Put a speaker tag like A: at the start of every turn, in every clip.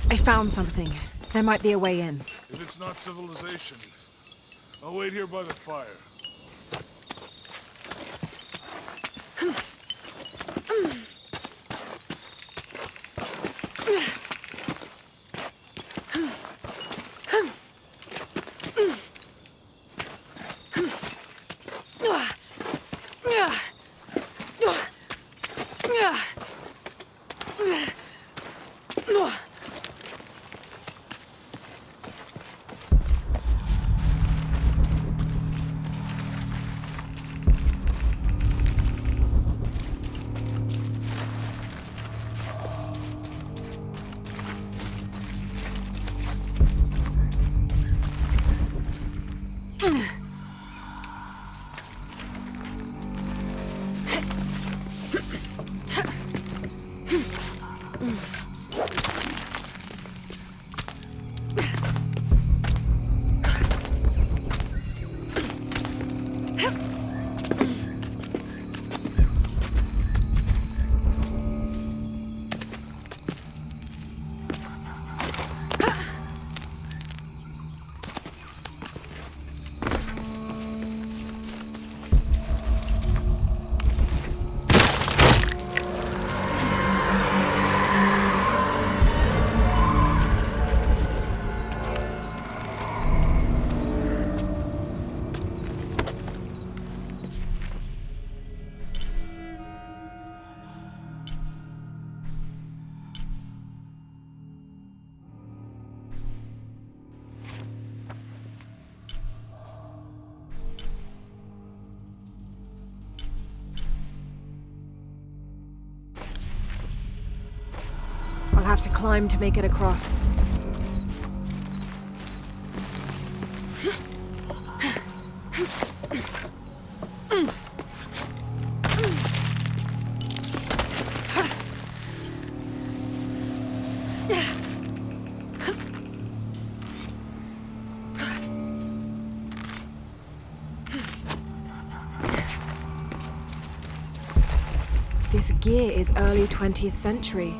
A: I found something. There might be a way in.
B: If it's not civilization, I'll wait here by the fire.
A: I'll have to climb to make it across. This gear is early 20th century.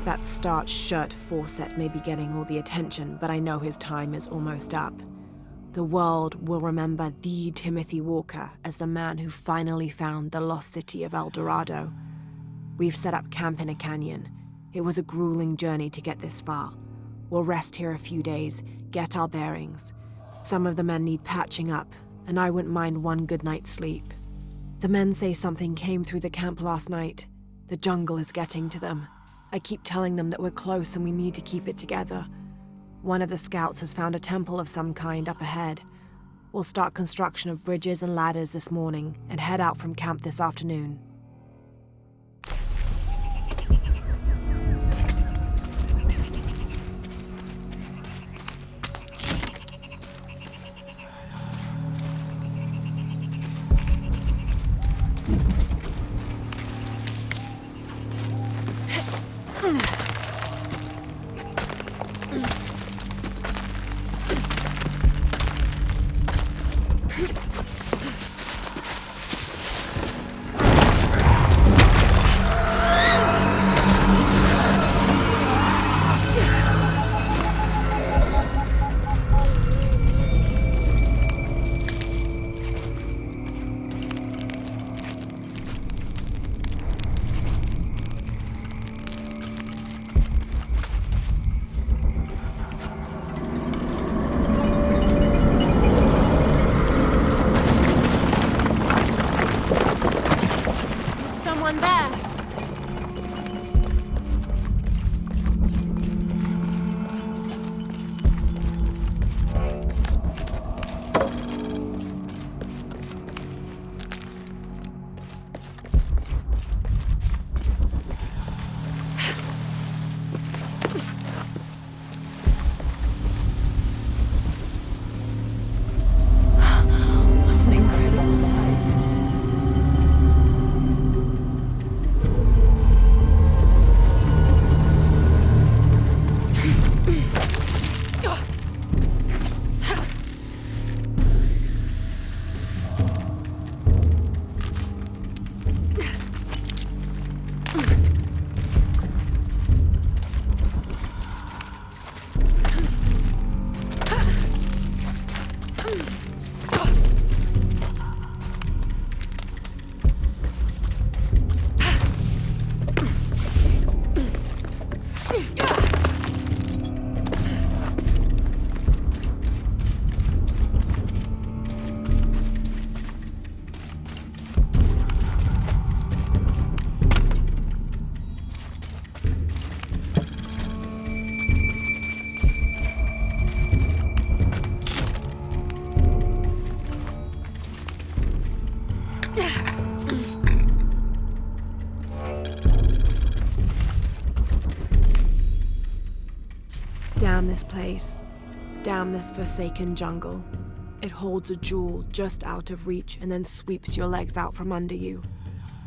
A: That starched shirt Fawcett may be getting all the attention, but I know his time is almost up. The world will remember the Timothy Walker as the man who finally found the lost city of El Dorado. We've set up camp in a canyon. It was a grueling journey to get this far. We'll rest here a few days, get our bearings. Some of the men need patching up, and I wouldn't mind one good night's sleep. The men say something came through the camp last night. The jungle is getting to them. I keep telling them that we're close and we need to keep it together. One of the scouts has found a temple of some kind up ahead. We'll start construction of bridges and ladders this morning and head out from camp this afternoon. Damn this place. Damn this forsaken jungle. It holds a jewel just out of reach and then sweeps your legs out from under you.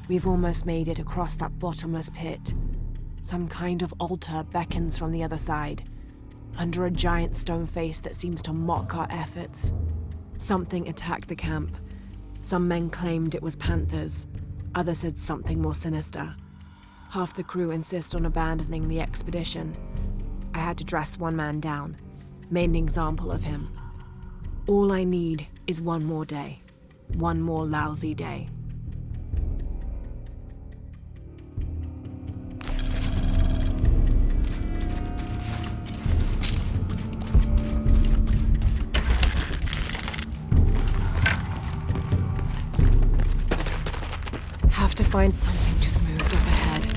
A: We've almost made it across that bottomless pit. Some kind of altar beckons from the other side, under a giant stone face that seems to mock our efforts. Something attacked the camp. Some men claimed it was panthers. Others said something more sinister. Half the crew insist on abandoning the expedition. I had to dress one man down, made an example of him. All I need is one more day. One more lousy day. Have to find something just moved up ahead.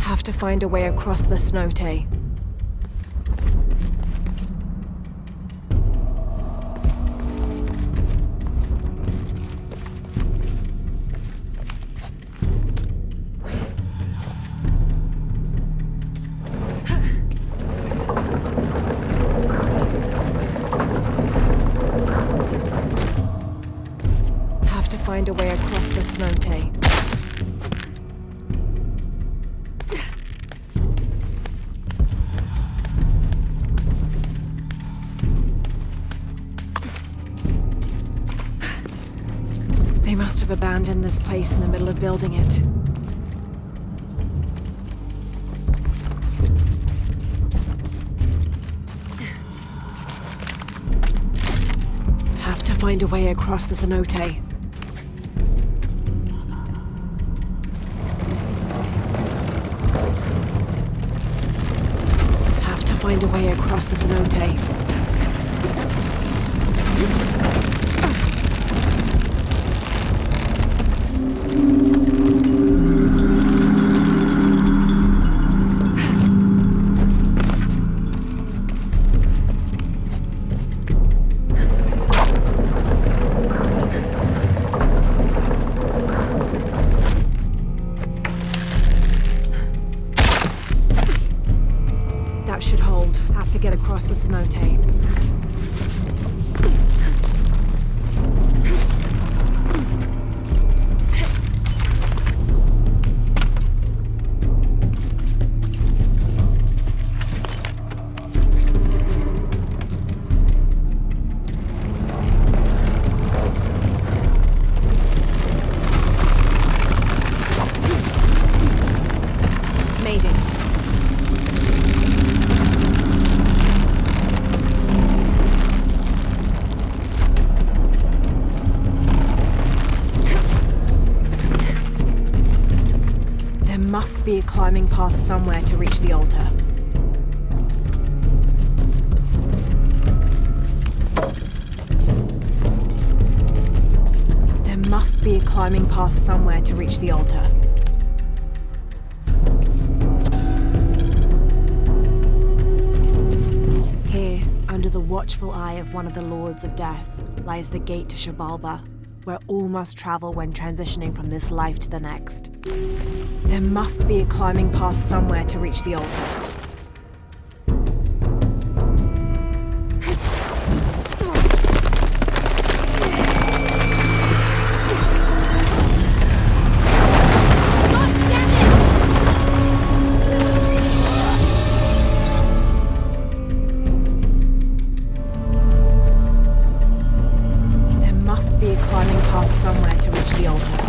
A: Have to find a way across the cenote. Have to find a way across the cenote. They must have abandoned this place in the middle of building it. Have to find a way across the cenote. Have to find a way across the cenote. That should hold. Have to get across the cenote. Made it. There must be a climbing path somewhere to reach the altar. There must be a climbing path somewhere to reach the altar. Here, under the watchful eye of one of the Lords of Death, lies the gate to Shabalba, where all must travel when transitioning from this life to the next. There must be a climbing path somewhere to reach the altar. There must be a climbing path somewhere to reach the altar.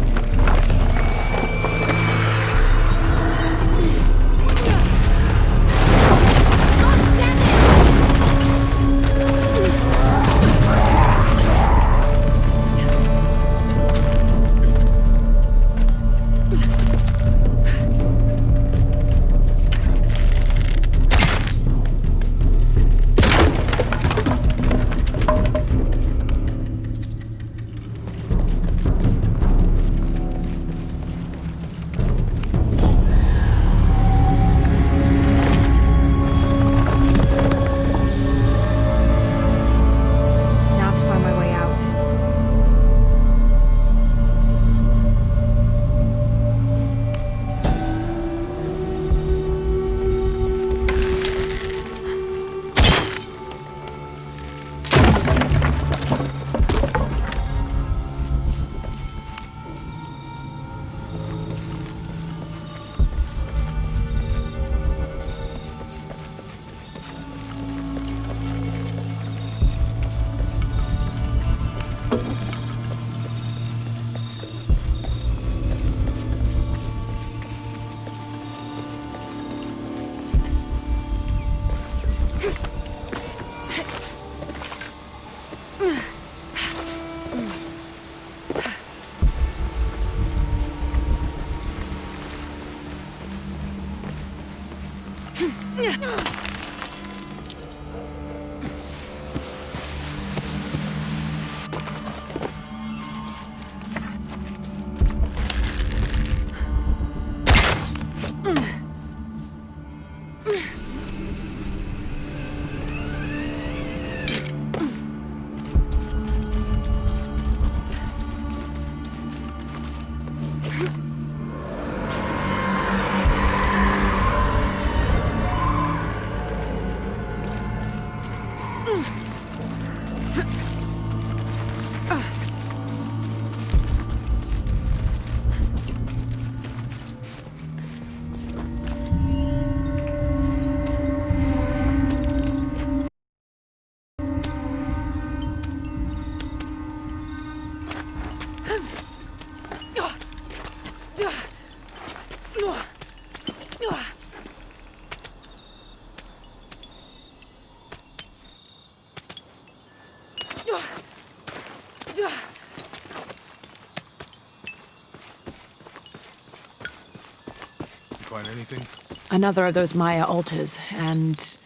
B: Find anything?
A: Another of those Maya altars, and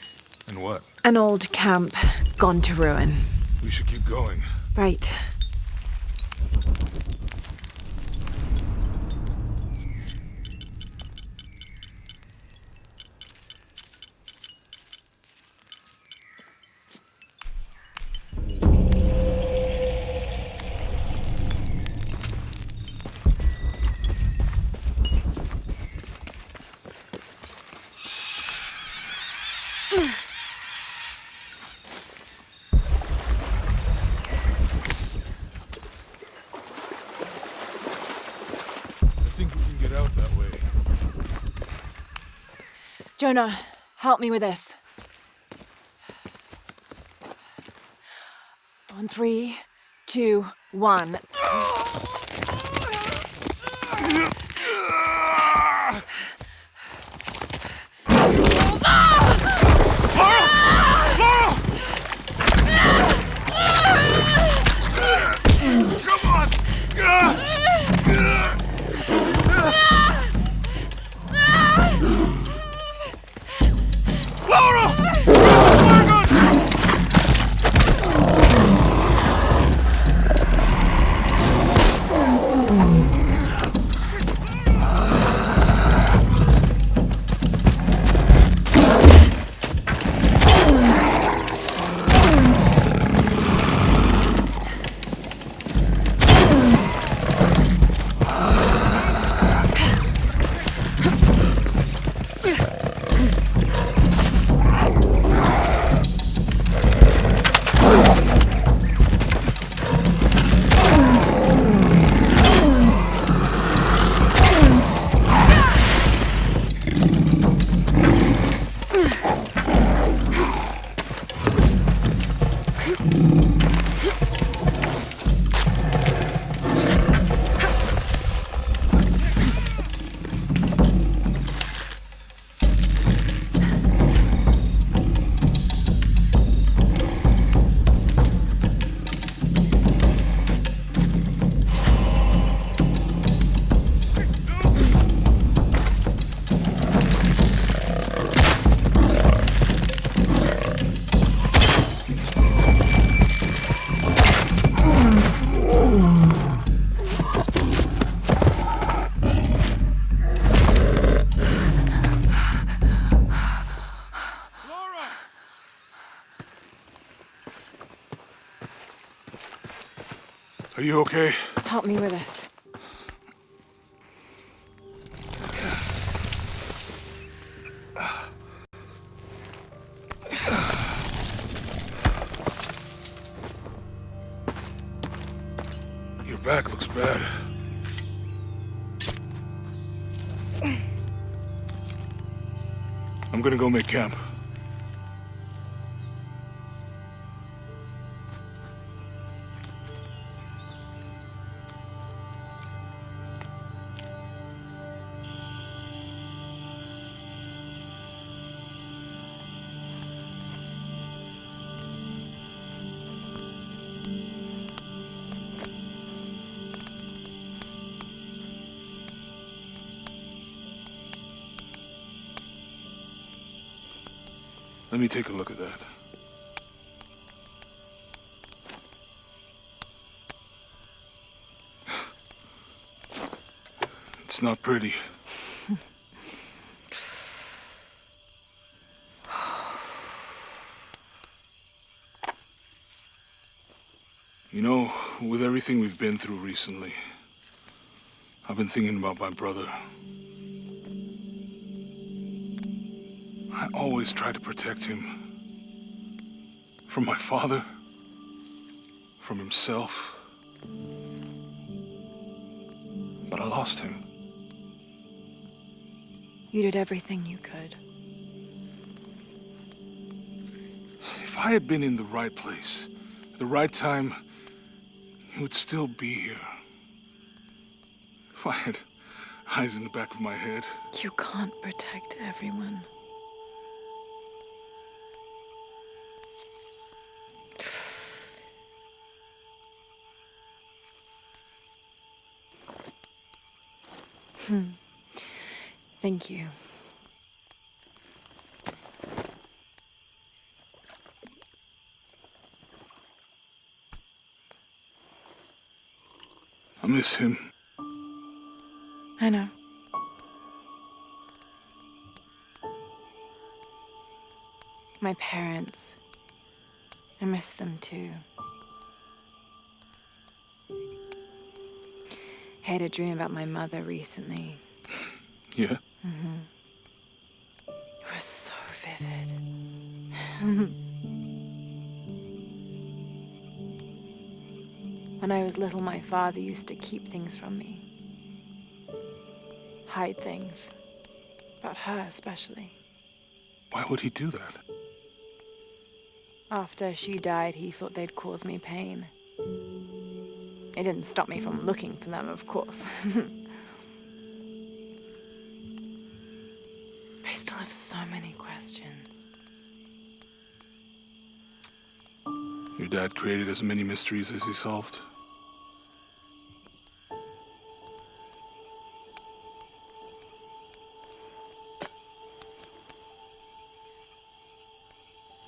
B: And what?
A: an old camp gone to ruin.
B: We should keep going.
A: Right.
B: I think we can get out that way.
A: Jonah, help me with this. On 3, 2, 1.
B: Come on! Laura! Are you okay?
A: Help me with this.
B: Your back looks bad. I'm gonna go make camp. Let me take a look at that. It's not pretty. You know, with everything we've been through recently, I've been thinking about my brother. I always tried to protect him. From my father. From himself. But I lost him.
A: You did everything you could.
B: If I had been in the right place, at the right time, he would still be here. If I had eyes in the back of my head.
A: You can't protect everyone. Thank you.
B: I miss him.
A: I know. My parents. I miss them too. I had a dream about my mother recently.
B: Yeah?
A: It was so vivid. When I was little, my father used to keep things from me. Hide things. About her, especially.
B: Why would he do that?
A: After she died, he thought they'd cause me pain. It didn't stop me from looking for them, of course. I still have so many questions.
B: Your dad created as many mysteries as he solved.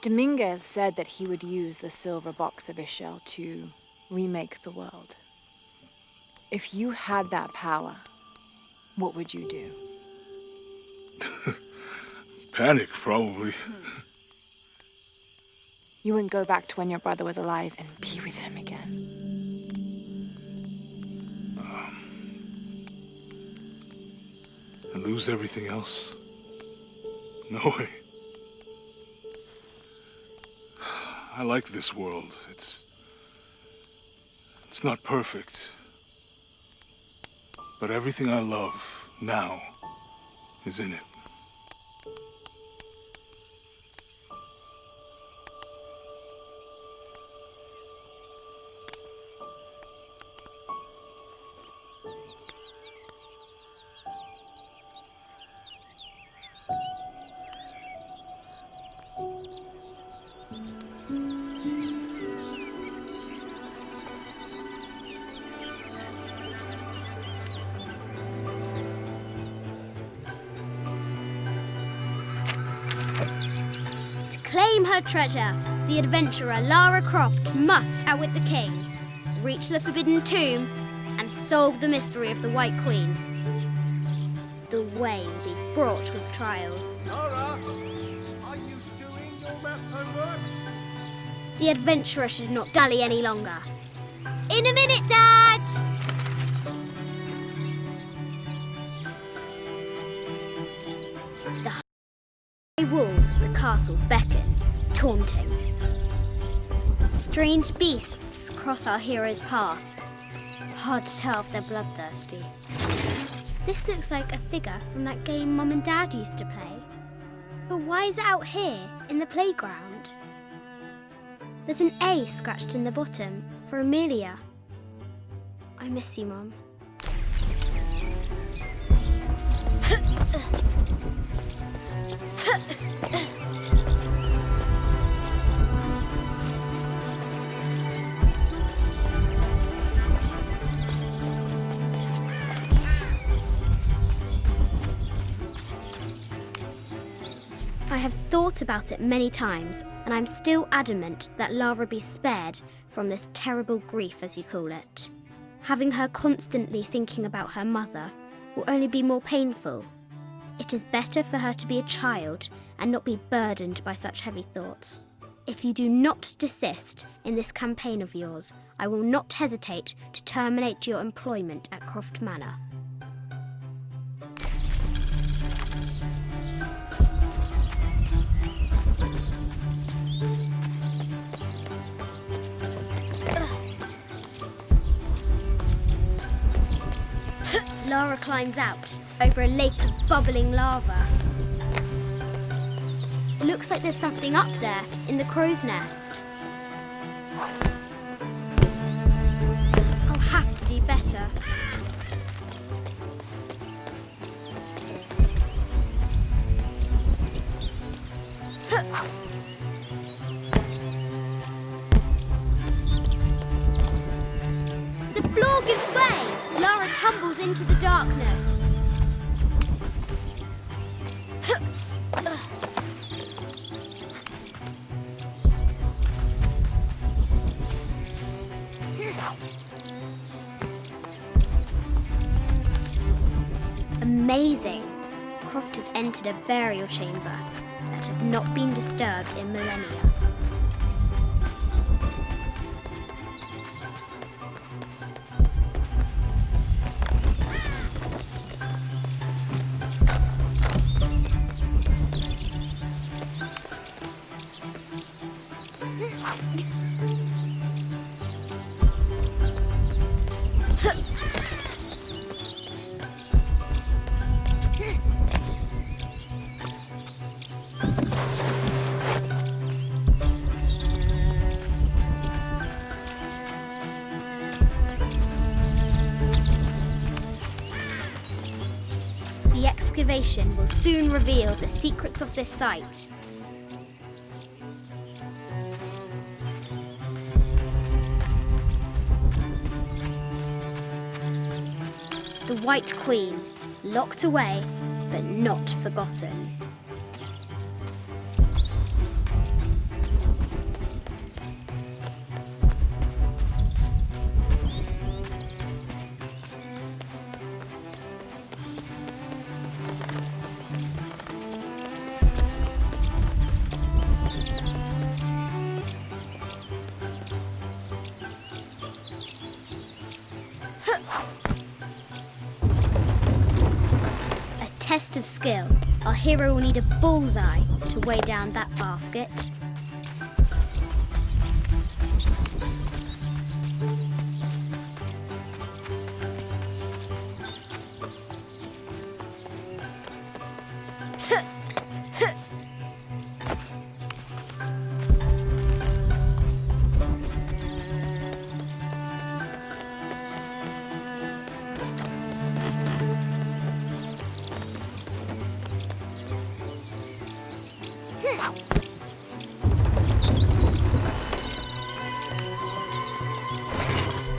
A: Dominguez said that he would use the silver box of Ishel to remake the world. If you had that power, what would you do?
B: Panic, probably.
A: You wouldn't go back to when your brother was alive and be with him again.
B: And lose everything else? No way. I like this world. It's not perfect. But everything I love now is in it.
C: Claim her treasure. The adventurer Lara Croft must outwit the king, reach the forbidden tomb, and solve the mystery of the White Queen. The way will be fraught with trials.
D: Lara, are you doing your maths homework?
C: The adventurer should not dally any longer. In a minute, Dad! The high walls of the castle beckon, taunting. Strange beasts cross our hero's path. Hard to tell if they're bloodthirsty. This looks like a figure from that game Mum and Dad used to play. But why is it out here, in the playground? There's an A scratched in the bottom for Amelia. I miss you, Mum. I have thought about it many times, and I'm still adamant that Lara be spared from this terrible grief, as you call it. Having her constantly thinking about her mother will only be more painful. It is better for her to be a child and not be burdened by such heavy thoughts. If you do not desist in this campaign of yours, I will not hesitate to terminate your employment at Croft Manor. Lara climbs out over a lake of bubbling lava. Looks like there's something up there in the crow's nest. I'll have to do better. The floor gives way. Lara tumbles into the darkness. Amazing! Croft has entered a burial chamber that has not been disturbed in millennia. The excavation will soon reveal the secrets of this site. The White Queen, locked away, but not forgotten. Test of skill. Our hero will need a bullseye to weigh down that basket.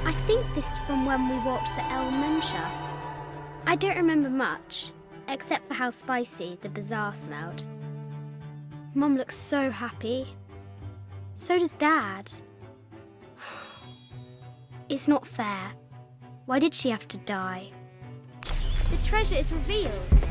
C: I think this is from when we walked the El Memsha. I don't remember much, except for how spicy the bazaar smelled. Mum looks so happy. So does Dad. It's not fair. Why did she have to die? The treasure is revealed.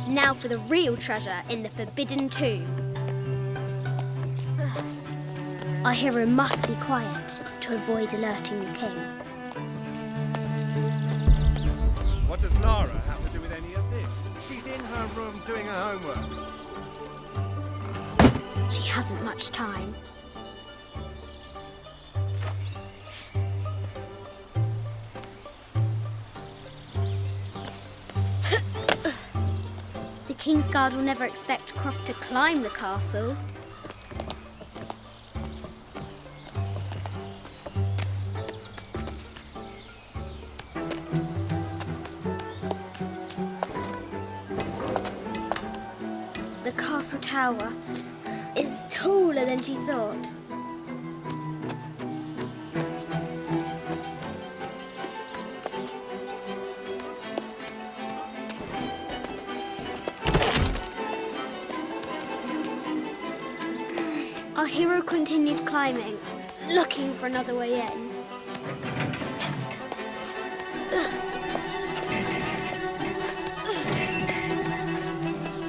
C: Now for the real treasure in the Forbidden Tomb. Our hero must be quiet to avoid alerting the king.
D: What does Lara have to do with any of this? She's in her room doing her homework.
C: She hasn't much time. Kingsguard will never expect Croft to climb the castle. The castle tower is taller than she thought. Our hero continues climbing, looking for another way in.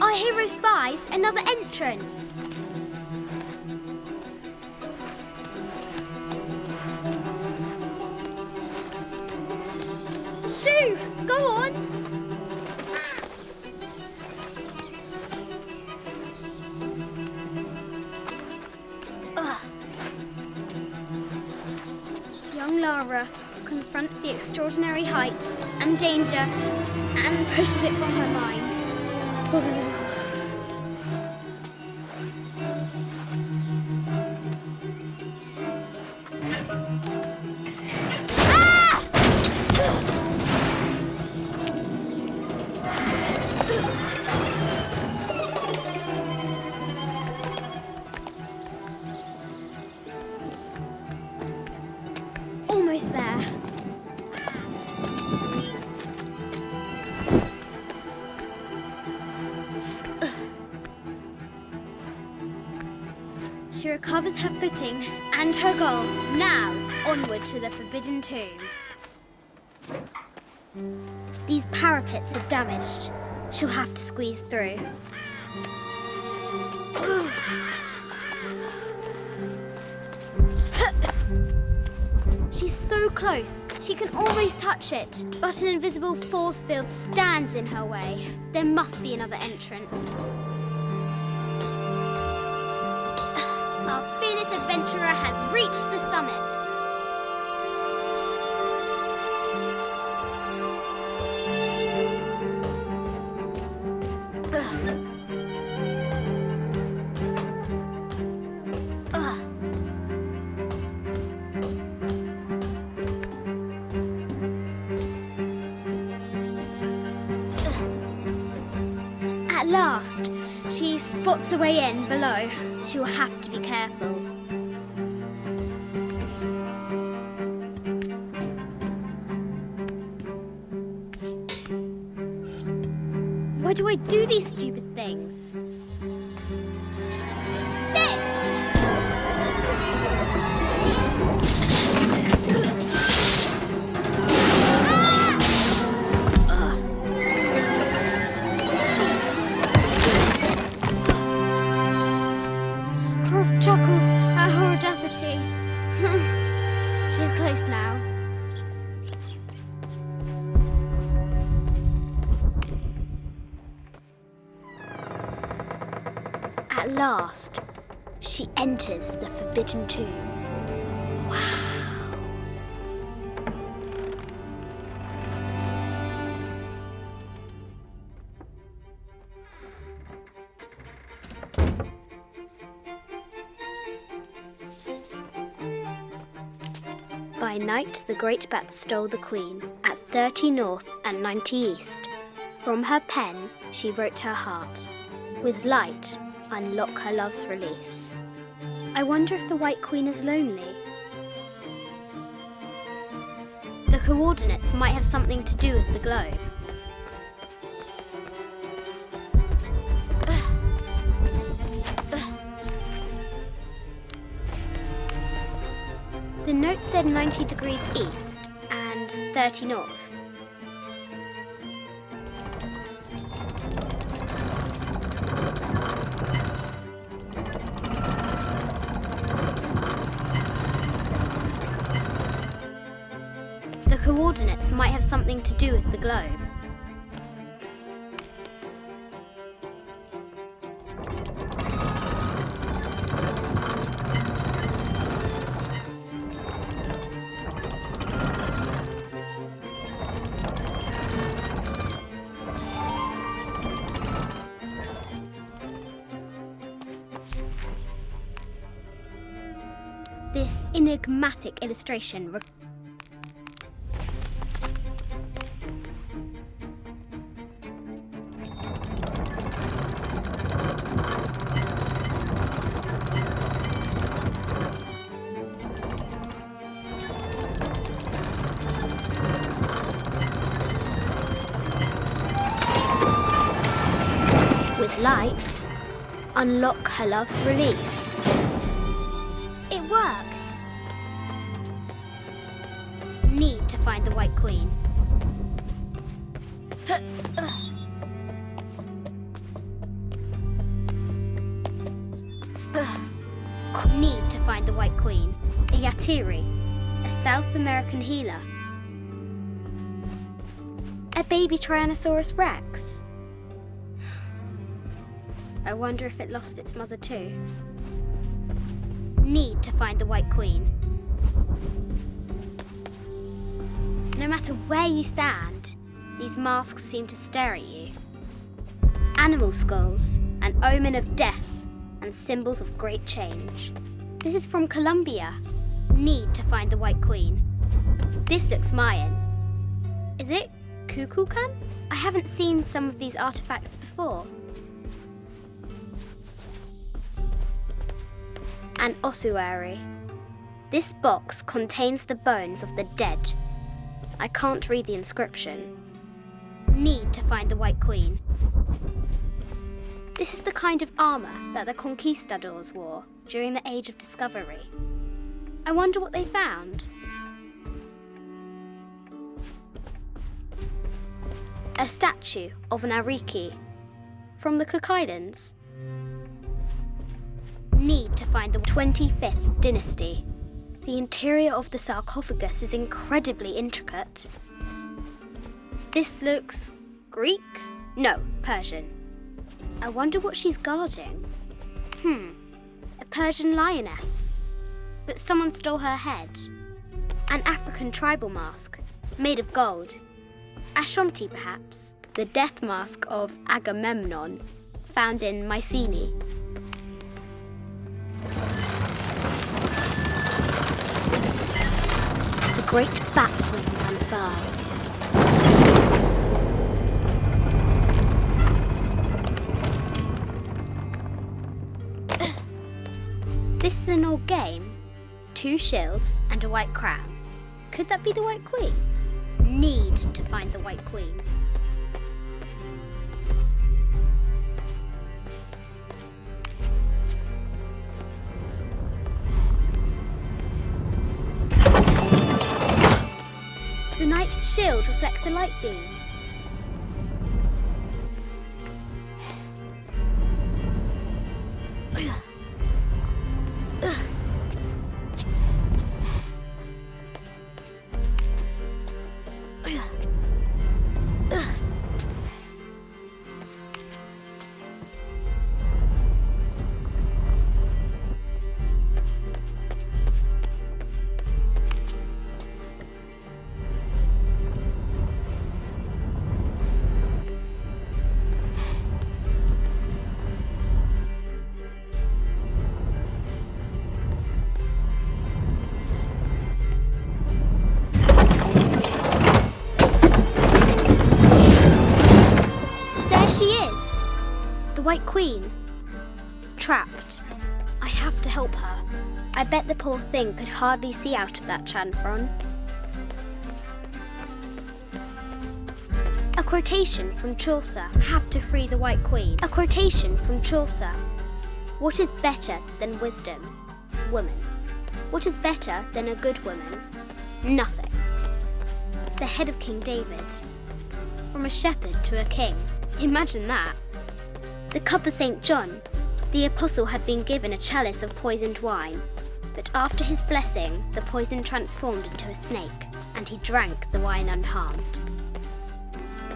C: Our hero spies another entrance. Shoo! Go on! Young Lara confronts the extraordinary height and danger and pushes it from her mind. Almost there. She recovers her footing and her goal. Now, onward to the Forbidden Tomb. These parapets are damaged. She'll have to squeeze through. She's so close, she can almost touch it, but an invisible force field stands in her way. There must be another entrance. Our fearless adventurer has reached the summit. At last, she spots a way in below. She will have to be careful. Why do I do these stupid things? Shit! Croft chuckles at her audacity. She's close now. At last, she enters the Forbidden Tomb. Wow! By night, the great bat stole the queen at 30 north and 90 east. From her pen, she wrote her heart. With light, unlock her love's release. I wonder if the White Queen is lonely. The coordinates might have something to do with the globe. The note said 90 degrees east and 30 north. The coordinates might have something to do with the globe. This enigmatic illustration with light, unlock her love's release. It worked. Need to find the White Queen. Need to find the White Queen. A Yatiri, a South American healer. A baby Tyrannosaurus Rex. I wonder if it lost its mother too. Need to find the White Queen. No matter where you stand, these masks seem to stare at you. Animal skulls, an omen of death and symbols of great change. This is from Colombia. Need to find the White Queen. This looks Mayan. Is it Kukulkan? I haven't seen some of these artifacts before. An ossuary. This box contains the bones of the dead. I can't read the inscription. Need to find the White Queen. This is the kind of armour that the conquistadors wore during the Age of Discovery. I wonder what they found. A statue of an Ariki from the Cook Islands. Need to find the 25th dynasty. The interior of the sarcophagus is incredibly intricate. This looks Greek? No, Persian. I wonder what she's guarding. A Persian lioness. But someone stole her head. An African tribal mask, made of gold. Ashanti, perhaps. The death mask of Agamemnon, found in Mycenae. The great bat's wings unfurl. This is an old game. 2 shields and a white crown. Could that be the White Queen? Need to find the White Queen. The knight's shield reflects the light beam. White Queen. Trapped. I have to help her. I bet the poor thing could hardly see out of that chanfron. A quotation from Chaucer. Have to free the White Queen. A quotation from Chaucer. What is better than wisdom? Woman. What is better than a good woman? Nothing. The head of King David. From a shepherd to a king. Imagine that. The cup of St. John. The apostle had been given a chalice of poisoned wine, but after his blessing, the poison transformed into a snake, and he drank the wine unharmed.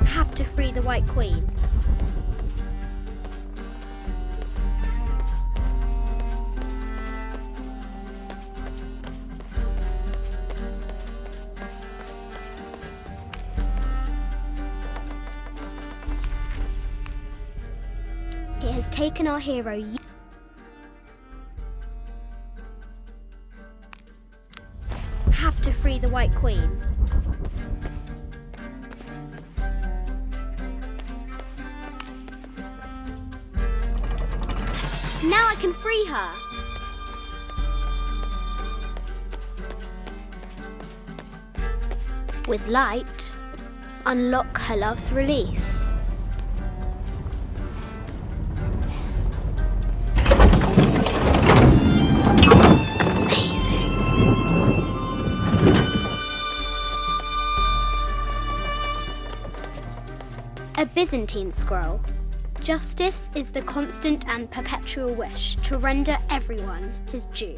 C: Have to free the White Queen. It has taken our hero White Queen. Now I can free her! With light, unlock her love's release. Amazing. A Byzantine scroll. Justice is the constant and perpetual wish to render everyone his due.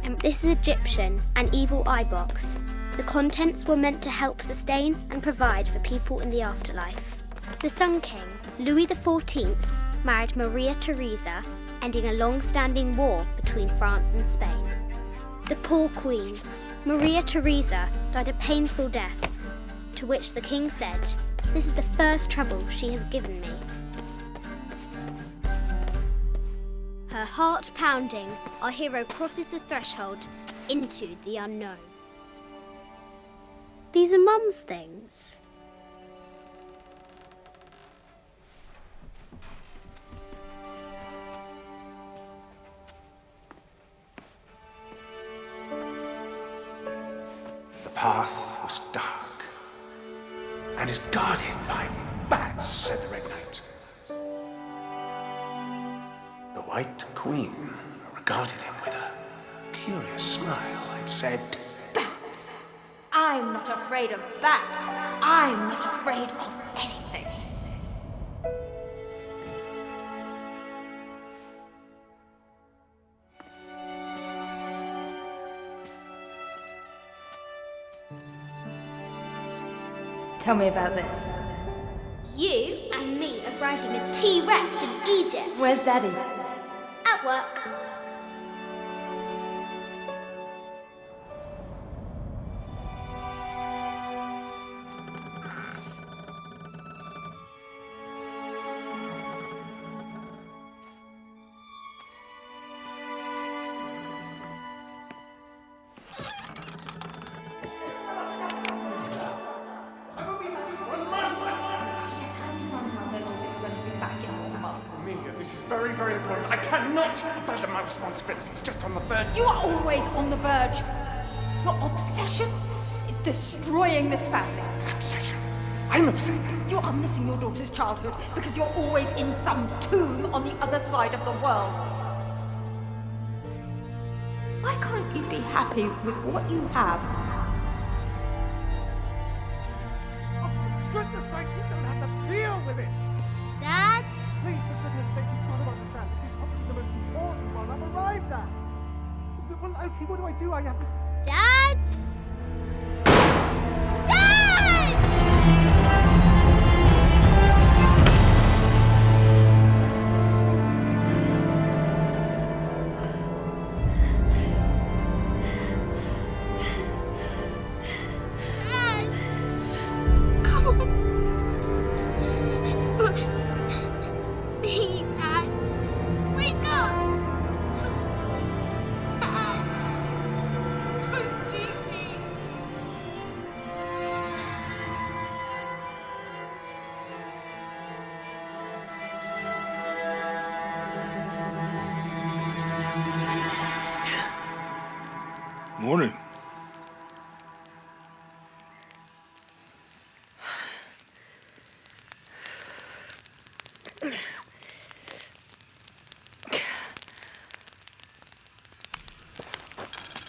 C: And this is Egyptian, an evil eye box. The contents were meant to help sustain and provide for people in the afterlife. The Sun King, Louis XIV, married Maria Theresa, ending a long-standing war between France and Spain. The poor Queen, Maria Theresa, died a painful death, to which the King said, "This is the first trouble she has given me." Her heart pounding, our hero crosses the threshold into the unknown. These are Mum's things.
E: The path was dark and is guarded by bats, said the Red Knight. The White Queen regarded him with a curious smile and said,
F: Bats! I'm not afraid of bats. I'm not afraid of anything. Tell me about this.
C: You and me are riding a T-Rex in Egypt.
F: Where's Daddy?
C: At work.
E: Amelia, this is very, very important. I cannot abandon my responsibilities just on the verge.
F: You are always on the verge. Your obsession is destroying this family.
E: Obsession. I'm upset.
F: You are missing your daughter's childhood because you're always in some tomb on the other side of the world. Why can't you be happy with what you have?
D: For goodness sake, you don't have to deal with it!
C: Dad?
D: Please, for goodness sake, you've got to understand, this is probably the most important one I've arrived at. Well, okay, what do I do? I have to...
C: Dad? Dad! Dad! Come on. Please, Dad. Wake up. Dad. Don't leave me.
B: Morning.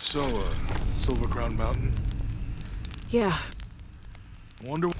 B: So, Silver Crown Mountain?
A: Yeah,
B: Wonder...